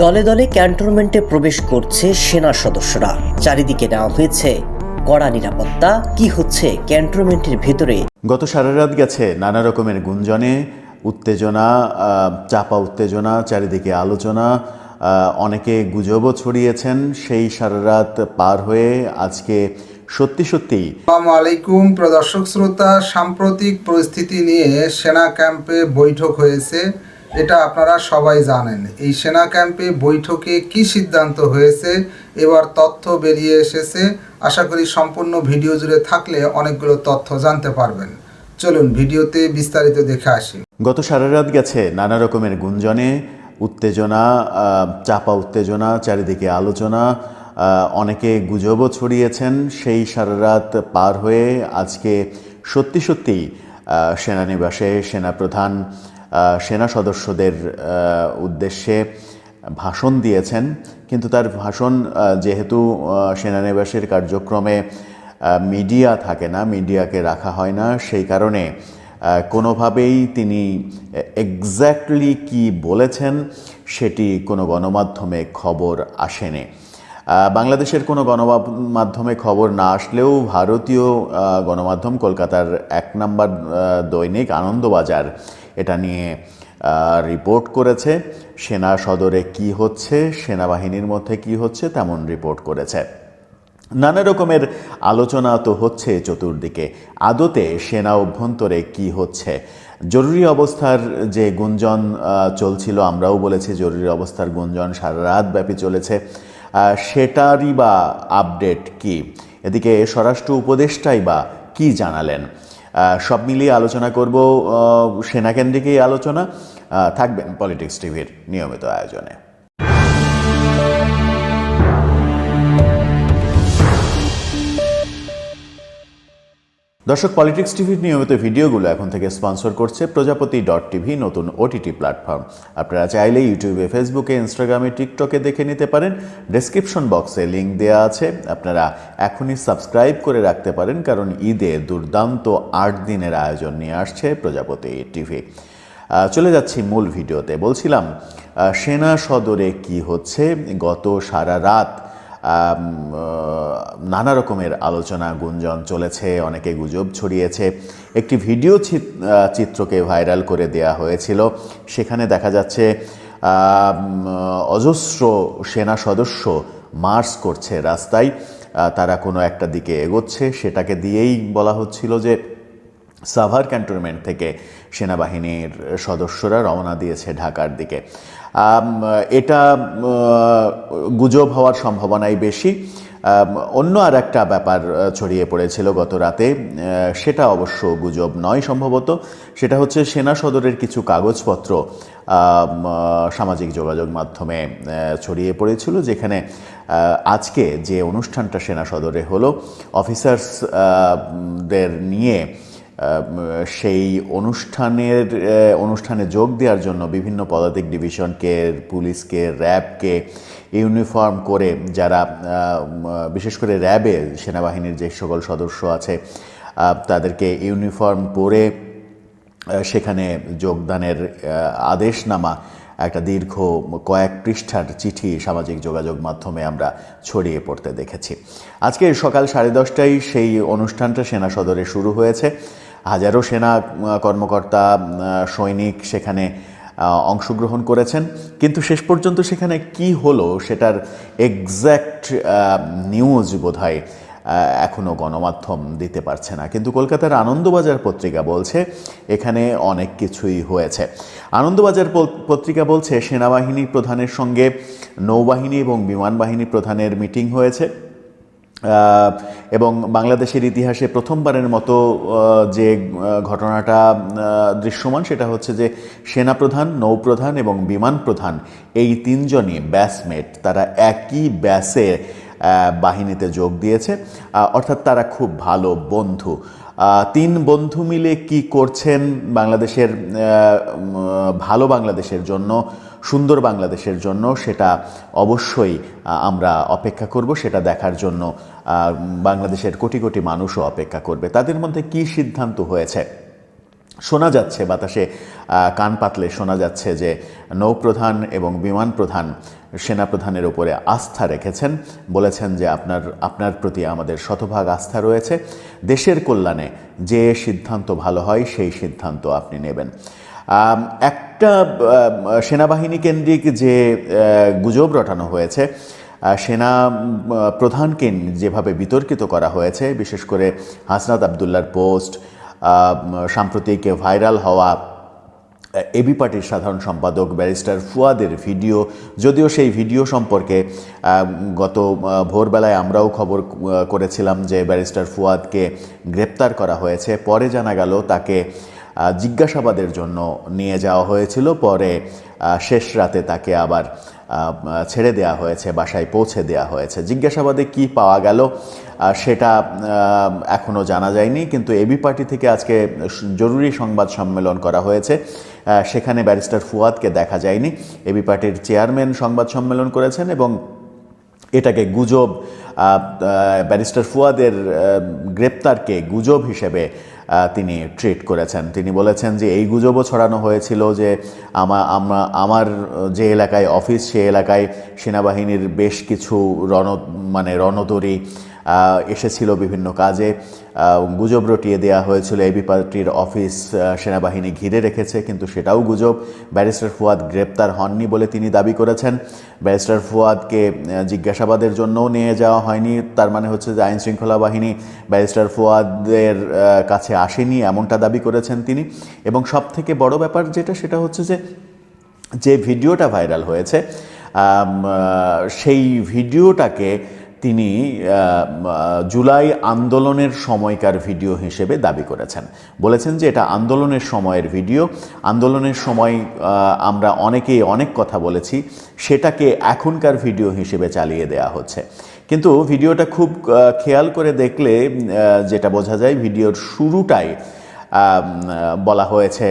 দলে দলে ক্যান্টনমেন্টে প্রবেশ করছে সেনা সদস্যরা। চারিদিকে নেওয়া হয়েছে কড়া নিরাপত্তা। কি হচ্ছে ক্যান্টনমেন্টের ভেতরে? গত সারা রাত গেছে নানা রকমের গুঞ্জনে, উত্তেজনা, চাপা উত্তেজনা, চারিদিকে আলোচনা, অনেকে গুজবও ছড়িয়েছেন। সেই সারা রাত পার হয়ে আজকে সত্যি আসসালামু আলাইকুম প্রদর্শক শ্রোতা, সাম্প্রতিক পরিস্থিতি নিয়ে সেনা ক্যাম্পে বৈঠক হয়েছে, এটা আপনারা সবাই জানেন। এই সেনা ক্যাম্পে বৈঠকে কি সিদ্ধান্ত হয়েছে এবার তথ্য বেরিয়ে এসেছে। আশা করি সম্পূর্ণ ভিডিও জুড়ে থাকলে অনেকগুলো তথ্য জানতে পারবেন। চলুন ভিডিওতে বিস্তারিত দেখে আসি। গত সারা রাত গেছে নানা রকমের গুঞ্জনে, উত্তেজনা, চাপা উত্তেজনা, চারিদিকে আলোচনা, অনেকে গুজবও ছড়িয়েছেন। সেই সারা রাত পার হয়ে আজকে সত্যি সেনানিবাসে সেনাপ্রধান সেনা সদস্যদের উদ্দেশ্যে ভাষণ দিয়েছেন। কিন্তু তার ভাষণ যেহেতু সেনানিবাসের কার্যক্রমে মিডিয়া থাকে না, মিডিয়াকে রাখা হয় না, সেই কারণে কোনোভাবেই তিনি এক্স্যাক্টলি কি বলেছেন সেটি কোনো গণমাধ্যমে খবর আসেনি। বাংলাদেশের কোনো গণমাধ্যমে খবর না আসলেও ভারতীয় গণমাধ্যম কলকাতার 1 নম্বর দৈনিক আনন্দবাজার এটা নিয়ে রিপোর্ট করেছে। সেনা সদরে কি হচ্ছে, সেনাবাহিনীর মধ্যে কি হচ্ছে তেমন রিপোর্ট করেছে। নানা রকমের আলোচনা তো হচ্ছে চতুর্দিকে। আদতে সেনা অভ্যন্তরে কি হচ্ছে? জরুরি অবস্থার যে গুঞ্জন চলছিল, আমরাও বলেছি জরুরি অবস্থার গুঞ্জন সারা রাত ব্যাপী চলেছে, সেটারই বা আপডেট কি? এদিকে স্বরাষ্ট্র উপদেষ্টাই বা কি জানালেন? সব মিলিয়ে আলোচনা করব। সেনাকেন্দ্রিক এই আলোচনা। থাকবেন পলিটিক্স টিভির নিয়মিত আয়োজনে। দর্শক, পলিটিক্স টিভির নিয়মিত ভিডিওগুলো এখন থেকে স্পন্সর করছে প্রজাপতি.tv, নতুন ওটিটি প্ল্যাটফর্ম। আপনারা চাইলে ইউটিউবে, ফেসবুকে, ইনস্টাগ্রামে, টিকটকে দেখে নিতে পারেন। ডেসক্রিপশন বক্সে লিঙ্ক দেওয়া আছে, আপনারা এখনই সাবস্ক্রাইব করে রাখতে পারেন, কারণ ঈদে দুর্দান্ত 8 দিনের আয়োজন নিয়ে আসছে প্রজাপতি.tv। চলে যাচ্ছি মূল ভিডিওতে। বলছিলাম সেনা সদরে কি হচ্ছে। গত সারা রাত নানা রকমের আলোচনা গুঞ্জন চলেছে, অনেকে গুজব ছড়িয়েছে। একটি ভিডিও চিত্রকে ভাইরাল করে দেয়া হয়েছিল। সেখানে দেখা যাচ্ছে অজস্র সেনা সদস্য মার্চ করছে রাস্তায়, তারা কোনো একটা দিকে এগোচ্ছে। সেটাকে দিয়েই বলা হচ্ছিল যে সাভার ক্যান্টনমেন্ট থেকে সেনাবাহিনীর সদস্যরা রওনা দিয়েছে ঢাকার দিকে। এটা গুজব হওয়ার সম্ভাবনাই বেশি। অন্য আর একটা ব্যাপার ছড়িয়ে পড়েছিল গত রাতে, সেটা অবশ্য গুজব নয় সম্ভবত। সেটা হচ্ছে সেনা সদরের কিছু কাগজপত্র সামাজিক যোগাযোগ মাধ্যমে ছড়িয়ে পড়েছিল, যেখানে আজকে যে অনুষ্ঠানটা সেনা সদরে হলো, অফিসার্সদের নিয়ে সেই অনুষ্ঠানে যোগ দেওয়ার জন্য বিভিন্ন পদাতিক ডিভিশনকে, পুলিশকে, র্যাবকে ইউনিফর্ম করে, যারা বিশেষ করে র্যাবে সেনাবাহিনীর যে সকল সদস্য আছে তাদেরকে ইউনিফর্ম পরে সেখানে যোগদানের আদেশনামা, একটা দীর্ঘ কয়েক পৃষ্ঠার চিঠি সামাজিক যোগাযোগ মাধ্যমে আমরা ছড়িয়ে পড়তে দেখেছি। আজকে সকাল 10:30টায় সেই অনুষ্ঠানটা সেনা সদরে শুরু হয়েছে। হাজারো সেনা কর্মকর্তা, সৈনিক সেখানে অংশগ্রহণ করেছেন। কিন্তু শেষ পর্যন্ত সেখানে কি হলো সেটার এক্স্যাক্ট নিউজ বোধহয় এখনও গণমাধ্যম দিতে পারছে না। কিন্তু কলকাতার আনন্দবাজার পত্রিকা বলছে এখানে অনেক কিছুই হয়েছে। আনন্দবাজার পত্রিকা বলছে সেনাবাহিনী প্রধানের সঙ্গে নৌবাহিনী এবং বিমান বাহিনী প্রধানের মিটিং হয়েছে এবং বাংলাদেশের ইতিহাসে প্রথমবারের মতো যে ঘটনাটা দৃশ্যমান সেটা হচ্ছে যে সেনাপ্রধান, নৌপ্রধান এবং বিমান প্রধান এই 3 জনই ব্যাচমেট, তারা একই ব্যাচে বাহিনীতে যোগ দিয়েছে, অর্থাৎ তারা খুব ভালো বন্ধু। 3 বন্ধু মিলে কি করছেন বাংলাদেশের ভালো বাংলাদেশের জন্য, সুন্দর বাংলাদেশের জন্য, সেটা অবশ্যই আমরা অপেক্ষা করব। সেটা দেখার জন্য বাংলাদেশের কোটি কোটি মানুষও অপেক্ষা করবে। তাদের মধ্যে কি সিদ্ধান্ত হয়েছে শোনা যাচ্ছে বাতাসে কান পাতলে শোনা যাচ্ছে যে নৌপ্রধান এবং বিমান প্রধান সেনাপ্রধানের উপরে আস্থা রেখেছেন, বলেছেন যে আপনার প্রতি আমাদের শতভাগ আস্থা রয়েছে, দেশের কল্যাণে যে সিদ্ধান্ত ভালো হয় সেই সিদ্ধান্ত আপনি নেবেন। একটা সেনাবাহিনী কেন্দ্রিক যে গুজব রটানো হয়েছে, সেনা প্রধানকে যেভাবে বিতর্কিত করা হয়েছে, বিশেষ করে হাসনাত আবদুল্লাহর পোস্ট, সাম্প্রতিক ভাইরাল হওয়া এবি পার্টির সাধারণ সম্পাদক ব্যারিস্টার ফুয়াদের ভিডিও, যদিও সেই ভিডিও সম্পর্কে গত ভোরবেলায় আমরাও খবর করেছিলাম যে ব্যারিস্টার ফুয়াদকে গ্রেপ্তার করা হয়েছে, পরে জানা গেল তাকে জিজ্ঞাসাবাদের জন্য নিয়ে যাওয়া হয়েছিল, পরে শেষ রাতে তাকে আবার ছেড়ে দেওয়া হয়েছে, বাসায় পৌঁছে দেওয়া হয়েছে। জিজ্ঞাসাবাদে কি পাওয়া গেল সেটা এখনও জানা যায়নি, কিন্তু এবি পার্টি থেকে আজকে জরুরি সংবাদ সম্মেলন করা হয়েছে, সেখানে ব্যারিস্টার ফুয়াদকে দেখা যায়নি। এবি পার্টির চেয়ারম্যান সংবাদ সম্মেলন করেছেন এবং এটাকে গুজব, ব্যারিস্টার ফুয়াদের গ্রেপ্তারকে গুজব হিসেবে তিনি ট্রিট করেছেন। তিনি বলেছেন যে এই গুজবও ছড়ানো হয়েছিল যে আমার যে এলাকায় অফিস, সে এলাকায় সেনাবাহিনীর বেশ কিছু রণতরী এসেছিল বিভিন্ন কাজে, গুজব রটিয়ে দেওয়া হয়েছিল এবি পার্টির অফিস সেনাবাহিনী ঘিরে রেখেছে, কিন্তু সেটাও গুজব। ব্যারিস্টার ফুয়াদ গ্রেপ্তার হননি বলে তিনি দাবি করেছেন। ব্যারিস্টার ফুয়াদকে জিজ্ঞাসাবাদের জন্যও নিয়ে যাওয়া হয়নি, তার মানে হচ্ছে যে আইনশৃঙ্খলা বাহিনী ব্যারিস্টার ফুয়াদের কাছে আসেনি, এমনটা দাবি করেছেন তিনি। এবং সবথেকে বড় ব্যাপার সেটা হচ্ছে যে ভিডিওটা ভাইরাল হয়েছে, সেই ভিডিওটাকে তিনি জুলাই আন্দোলনের সময়কার ভিডিও হিসেবে দাবি করেছেন। বলেছেন যে এটা আন্দোলনের সময়ের ভিডিও, আন্দোলনের সময় আমরা অনেকেই অনেক কথা বলেছি, সেটাকে এখনকার ভিডিও হিসেবে চালিয়ে দেওয়া হচ্ছে। কিন্তু ভিডিওটা খুব খেয়াল করে দেখলে যেটা বোঝা যায়, ভিডিওর শুরুটাই বলা হয়েছে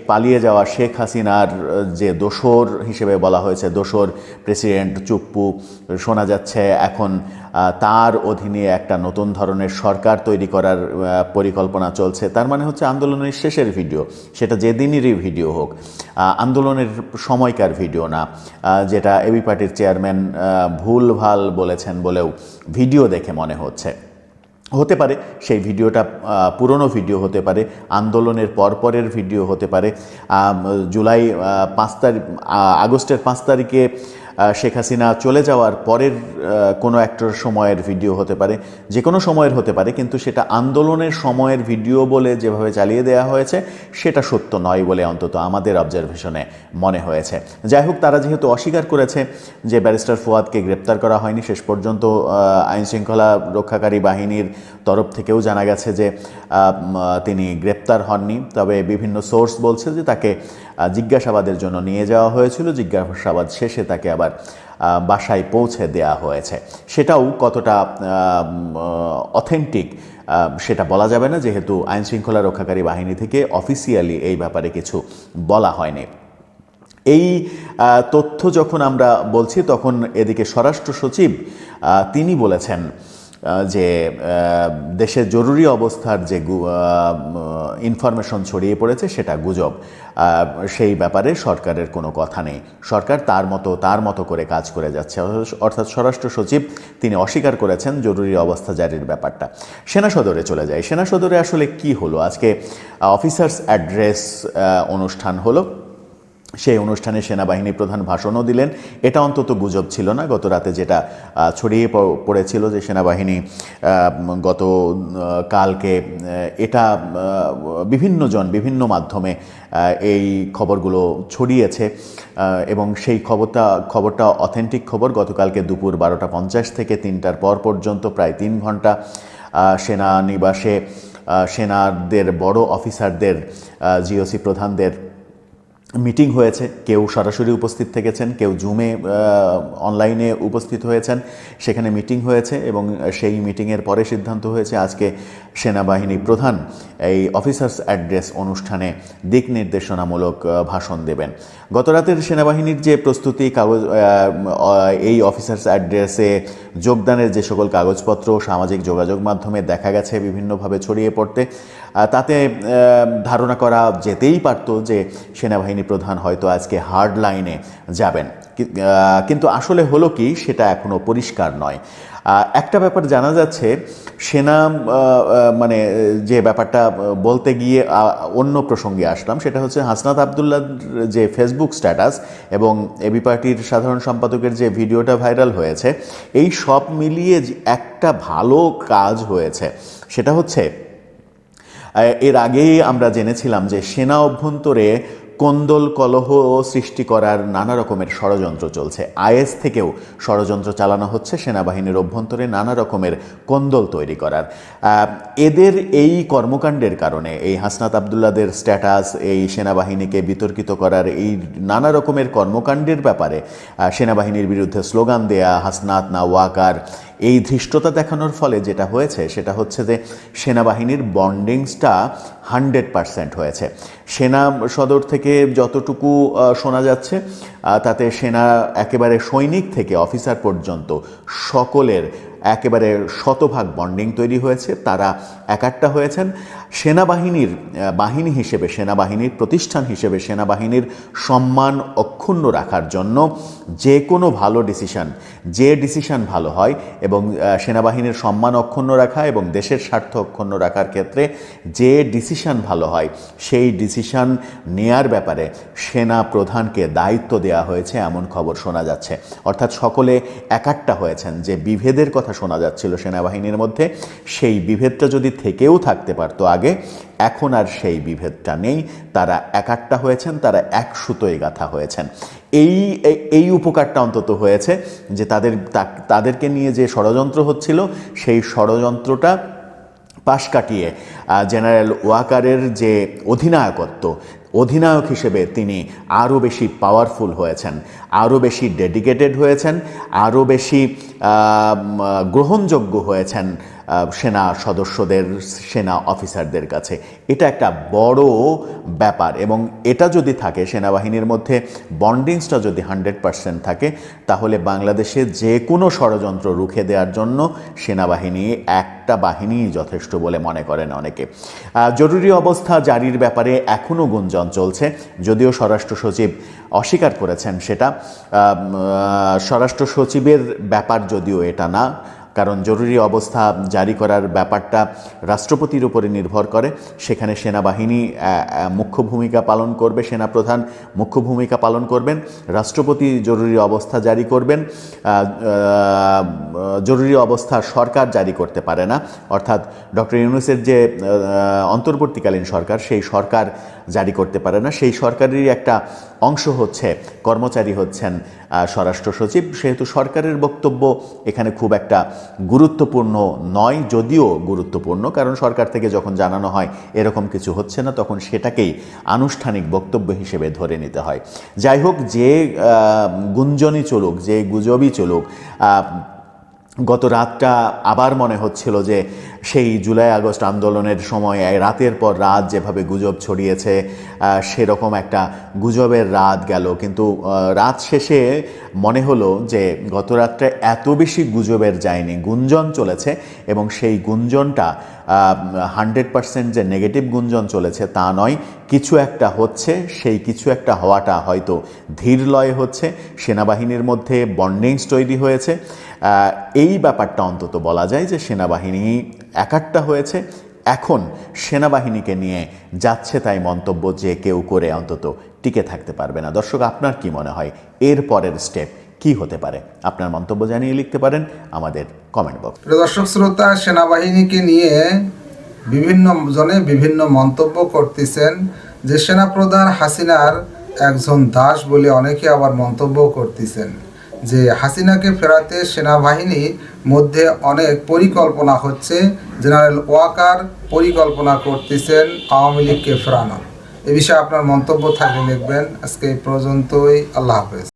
পালিয়ে যাওয়া শেখ হাসিনার যে দোসর হিসেবে বলা হয়েছে, দোসর প্রেসিডেন্ট চুপ্পু, শোনা যাচ্ছে এখন তার অধীনে একটা নতুন ধরনের সরকার তৈরি করার পরিকল্পনা চলছে। তার মানে হচ্ছে আন্দোলনের শেষের ভিডিও, সেটা যেদিনেরই ভিডিও হোক, আন্দোলনের সময়কার ভিডিও না, যেটা এবি পার্টির চেয়ারম্যান ভুলভাল বলেছেন বলেও ভিডিও দেখে মনে হচ্ছে। হতে পারে সেই ভিডিওটা পুরনো ভিডিও হতে পারে, আন্দোলনের পরপরের ভিডিও হতে পারে, আগস্টের 5 তারিখে শেখ হাসিনা চলে যাওয়ার পরের কোনো একটা সময়ের ভিডিও হতে পারে, যে কোনো সময়ের হতে পারে, কিন্তু সেটা আন্দোলনের সময়ের ভিডিও বলে যেভাবে চালিয়ে দেওয়া হয়েছে সেটা সত্য নয় বলে অন্তত আমাদের অবজারভেশনে মনে হয়েছে। যাই হোক, তারা যেহেতু অস্বীকার করেছে যে ব্যারিস্টার ফুয়াদকে গ্রেপ্তার করা হয়নি, শেষ পর্যন্ত আইনশৃঙ্খলা রক্ষাকারী বাহিনীর তরফ থেকেও জানা গেছে যে তিনি গ্রেপ্তার হননি, তবে বিভিন্ন সোর্স বলছে যে তাকে জিজ্ঞাসাবাদের জন্য নিয়ে যাওয়া হয়েছিল, জিজ্ঞাসাবাদ শেষে তাকে আবার বাসায় পৌঁছে দেওয়া হয়েছে। সেটাও কতটা অথেন্টিক সেটা বলা যাবে না, যেহেতু আইনশৃঙ্খলা রক্ষাকারী বাহিনী থেকে অফিসিয়ালি এই ব্যাপারে কিছু বলা হয়নি। এই তথ্য যখন আমরা বলছি, তখন এদিকে স্বরাষ্ট্র সচিব তিনি বলেছেন যে দেশের জরুরি অবস্থার যে ইনফরমেশন ছড়িয়ে পড়েছে সেটা গুজব, সেই ব্যাপারে সরকারের কোনো কথা নেই, সরকার তার মতো করে কাজ করে যাচ্ছে। অর্থাৎ স্বরাষ্ট্র সচিব তিনি অস্বীকার করেছেন জরুরি অবস্থা জারির ব্যাপারটা। সেনা সদরে চলে যায়। সেনা সদরে আসলে কি হলো? আজকে অফিসার্স অ্যাড্রেস অনুষ্ঠান হলো, সেই অনুষ্ঠানে সেনাবাহিনী প্রধান ভাষণও দিলেন। এটা অন্তত গুজব ছিল না। গত রাতে যেটা ছড়িয়ে পড়েছিল যে সেনাবাহিনী গত কালকে, এটা বিভিন্ন মাধ্যমে এই খবরগুলো ছড়িয়েছে এবং সেই খবরটা অথেন্টিক খবর। গতকালকে দুপুর 12:50 থেকে 3টার পর পর্যন্ত প্রায় 3 ঘন্টা সেনানিবাসে সেনাদের বড় অফিসারদের, জিওসি প্রধানদের মিটিং হয়েছে। কেউ সরাসরি উপস্থিত থেকেছেন, কেউ জুমে অনলাইনে উপস্থিত হয়েছেন। সেখানে মিটিং হয়েছে এবং সেই মিটিংয়ের পরে সিদ্ধান্ত হয়েছে আজকে সেনাবাহিনী প্রধান এই অফিসার্স অ্যাড্রেস অনুষ্ঠানে দিক নির্দেশনামূলক ভাষণ দেবেন। গতরাতের সেনাবাহিনীর যে প্রস্তুতি, এই অফিসার্স অ্যাড্রেসে যোগদানের যে সকল কাগজপত্র সামাজিক যোগাযোগ মাধ্যমে দেখা গেছে বিভিন্নভাবে ছড়িয়ে পড়তে, তাতে ধারণা করা যেতেই পারত যে সেনাবাহিনী প্রধান হয়তো আজকে হার্ড লাইনে যাবেন, কিন্তু আসলে হলো কি সেটা এখনো পরিষ্কার নয়। একটা ব্যাপার জানা যাচ্ছে, সেনা মানে যে ব্যাপারটা বলতে গিয়ে অন্য প্রসঙ্গে আসলাম, সেটা হচ্ছে হাসনাত আবদুল্লাহর যে ফেসবুক স্ট্যাটাস এবং এবি পার্টির সাধারণ সম্পাদকের যে ভিডিওটা ভাইরাল হয়েছে, এই সব মিলিয়ে একটা ভালো কাজ হয়েছে। সেটা হচ্ছে এর আগেই আমরা জেনেছিলাম যে সেনা অভ্যন্তরে কোন্দল কলহ সৃষ্টি করার নানা রকমের ষড়যন্ত্র চলছে। আইএস থেকেও ষড়যন্ত্র চালানো হচ্ছে সেনাবাহিনীর অভ্যন্তরে নানা রকমের কোন্দল তৈরি করার। এদের এই কর্মকাণ্ডের কারণে, এই হাসনাত আবদুল্লাদের স্ট্যাটাস, এই সেনাবাহিনীকে বিতর্কিত করার এই নানা রকমের কর্মকাণ্ডের ব্যাপারে সেনাবাহিনীর বিরুদ্ধে স্লোগান দেয়া, হাসনাত না ওয়াকার, এই ধৃষ্টতা দেখানোর ফলে যেটা হয়েছে সেটা হচ্ছে যে সেনাবাহিনীর বন্ডিংসটা 100% হয়েছে। সেনা সদর থেকে যতটুকু শোনা যাচ্ছে তাতে সেনা একেবারে সৈনিক থেকে অফিসার পর্যন্ত সকলের একেবারে শতভাগ বন্ডিং তৈরি হয়েছে, তারা একাট্টা হয়েছেন। সেনাবাহিনীর বাহিনী হিসেবে, সেনাবাহিনীর প্রতিষ্ঠান হিসেবে সেনাবাহিনীর সম্মান অক্ষুণ্ণ রাখার জন্য যে কোনো ভালো ডিসিশন, যে ডিসিশন ভালো হয় এবং সেনাবাহিনীর সম্মান অক্ষুণ্ণ রাখা এবং দেশের স্বার্থ অক্ষুণ্ণ রাখার ক্ষেত্রে যে ডিসিশন ভালো হয় সেই ডিসিশন নেয়ার ব্যাপারে সেনা প্রধানকে দায়িত্ব দেওয়া হয়েছে এমন খবর শোনা যাচ্ছে। অর্থাৎ সকলে একাট্টা হয়েছেন। যে বিভেদের কথা শোনা যাচ্ছিল সেনাবাহিনীর মধ্যে, সেই বিভেদটা যদি থেকেও থাকতে পারতো আগে, এখন আর সেই বিভেদটা নেই। তারা একাট্টা হয়েছেন, তারা এক সুতোয় গাঁথা হয়েছেন। এই উপকারটা অন্তত হয়েছে যে তাদেরকে নিয়ে যে ষড়যন্ত্র হচ্ছিল সেই ষড়যন্ত্রটা পাশ কাটিয়ে জেনারেল ওয়াকারের যে অধিনায়ক হিসেবে তিনি আরও বেশি পাওয়ারফুল হয়েছেন, আরও বেশি ডেডিকেটেড হয়েছেন, আরও বেশি গ্রহণযোগ্য হয়েছেন সেনা সদস্যদের, সেনা অফিসারদের কাছে। এটা একটা বড় ব্যাপার এবং এটা যদি থাকে, সেনাবাহিনীর মধ্যে বন্ডিংসটা যদি 100% থাকে, তাহলে বাংলাদেশে যে কোনো ষড়যন্ত্র রুখে দেওয়ার জন্য সেনাবাহিনী একটা বাহিনীই যথেষ্ট বলে মনে করেন অনেকে। জরুরি অবস্থা জারির ব্যাপারে এখনও গুঞ্জন চলছে, যদিও স্বরাষ্ট্র সচিব অস্বীকার করেছেন সেটা। স্বরাষ্ট্র সচিবের ব্যাপার যদিও এটা না, কারণ জরুরি অবস্থা জারি করার ব্যাপারটা রাষ্ট্রপতির উপরে নির্ভর করে। সেখানে সেনাবাহিনী মুখ্য ভূমিকা পালন করবে, সেনাপ্রধান মুখ্য ভূমিকা পালন করবেন, রাষ্ট্রপতি জরুরি অবস্থা জারি করবেন। জরুরি অবস্থা সরকার জারি করতে পারে না, অর্থাৎ ডক্টর ইউনূসের যে অন্তর্বর্তীকালীন সরকার, সেই সরকার জারি করতে পারে না। সেই সরকারেরই একটা অংশ হচ্ছে, কর্মচারী হচ্ছেন স্বরাষ্ট্র সচিব। সেহেতু সরকারের বক্তব্য এখানে খুব একটা গুরুত্বপূর্ণ নয়, যদিও গুরুত্বপূর্ণ, কারণ সরকার থেকে যখন জানানো হয় এরকম কিছু হচ্ছে না, তখন সেটাকেই আনুষ্ঠানিক বক্তব্য হিসেবে ধরে নিতে হয়। যাই হোক, যে গুঞ্জনই চলুক, যে গুজবই চলুক, গত রাতটা আবার মনে হচ্ছিল যে সেই জুলাই আগস্ট আন্দোলনের সময় রাতের পর রাত যেভাবে গুজব ছড়িয়েছে, সেরকম একটা গুজবের রাত গেল। কিন্তু রাত শেষে মনে হলো যে গত রাতটা এত বেশি গুজবের যায়নি, গুঞ্জন চলেছে এবং সেই গুঞ্জনটা 100% যে নেগেটিভ গুঞ্জন চলেছে তা নয়, কিছু একটা হচ্ছে। সেই কিছু একটা হওয়াটা হয়তো ধীর লয়ে হচ্ছে, সেনাবাহিনীর মধ্যে বন্ডিংস তৈরি হয়েছে। এই ব্যাপারটা অন্তত বলা যায় যে সেনাবাহিনী একাট্টা হয়েছে। এখন সেনাবাহিনীকে নিয়ে যাচ্ছে তাই মন্তব্য যে কেউ করে অন্তত টিকে থাকতে পারবে না। দর্শক, আপনার কি মনে হয় এর পরের স্টেপ কি হতে পারে? আপনার মন্তব্য জানিয়ে লিখতে পারেন আমাদের কমেন্ট বক্স। দর্শক শ্রোতা, সেনাবাহিনীকে নিয়ে বিভিন্ন জনে বিভিন্ন মন্তব্য করতেছেন। যে সেনাপ্রধান হাসিনার একজন দাস বলে অনেকে আবার মন্তব্য করতেছেন যে হাসিনাকে ফেরাতে সেনাবাহিনীর মধ্যে অনেক পরিকল্পনা হচ্ছে। জেনারেল ওয়াকার পরিকল্পনা করতেছেন আওয়ামী লীগকে ফেরানোর। এ বিষয়ে আপনার মন্তব্য থাকলে লিখবেন। আজকে এই পর্যন্তই। আল্লাহ হাফেজ।